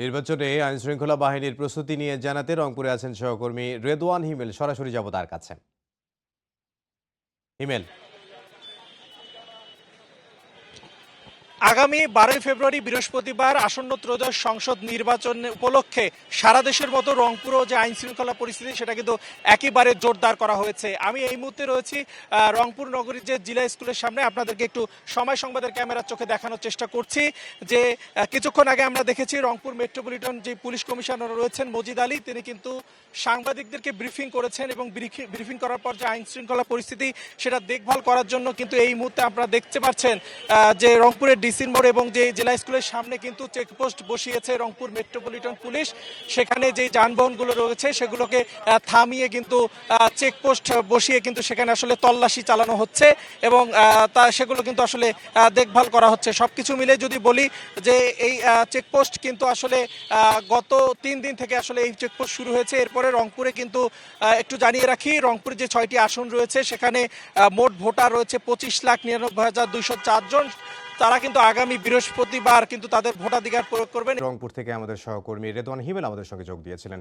নির্বাচনে আইনশৃঙ্খলা বাহিনীর প্রস্তুতি নিয়ে জানাতে রংপুরে আছেন সহকর্মী রেদওয়ান হিমেল। সরাসরি যাব তার কাছে। হিমেল। আগামী 12 ফেব্রুয়ারি বৃহস্পতিবার আসন্ন ত্রয়োদশ সংসদ নির্বাচন উপলক্ষে সারা দেশের মতো রংপুরও যে আইন শৃঙ্খলা পরিস্থিতি সেটা কিন্তু একেবারে জোরদার করা হয়েছে। আমি এই মুহূর্তে রয়েছি রংপুর নগরীর যে জিলা স্কুলের সামনে। আপনাদেরকে একটু সময় সংবাদের ক্যামেরার চোখে দেখানোর চেষ্টা করছি যে কিছুক্ষণ আগে আমরা দেখেছি রংপুর মেট্রোপলিটন যে পুলিশ কমিশনার রয়েছেন মজিদ আলী, তিনি কিন্তু সাংবাদিকদেরকে ব্রিফিং করেছেন এবং ব্রিফিং করার পর যে আইন শৃঙ্খলা পরিস্থিতি সেটা দেখভাল করার জন্য কিন্তু এই মুহূর্তে আপনারা দেখতে পাচ্ছেন যে রংপুরের ডিসির মোড় এবং যে জেলা স্কুলের সামনে কিন্তু চেকপোস্ট বসিয়েছে রংপুর মেট্রোপলিটন পুলিশ। সেখানে যে যানবাহনগুলো রয়েছে সেগুলোকে থামিয়ে কিন্তু চেকপোস্ট বসিয়ে কিন্তু সেখানে আসলে তল্লাশি চালানো হচ্ছে এবং সেগুলো কিন্তু আসলে দেখভাল করা হচ্ছে। সবকিছু মিলে যদি বলি যে এই চেকপোস্ট কিন্তু আসলে গত 3 দিন থেকে আসলে এই চেকপোস্ট শুরু হয়েছে। এরপরে রংপুরে কিন্তু একটু জানিয়ে রাখি, রংপুরে যে 6টি আসন রয়েছে সেখানে মোট ভোটার রয়েছে 25,99,204 জন। তারা কিন্তু আগামী বৃহস্পতিবার কিন্তু তাদের ভোটাধিকার প্রয়োগ করবেন। রংপুর থেকে আমাদের সহকর্মী রেদওয়ান হিমেল আমাদের সঙ্গে যোগ দিয়েছিলেন।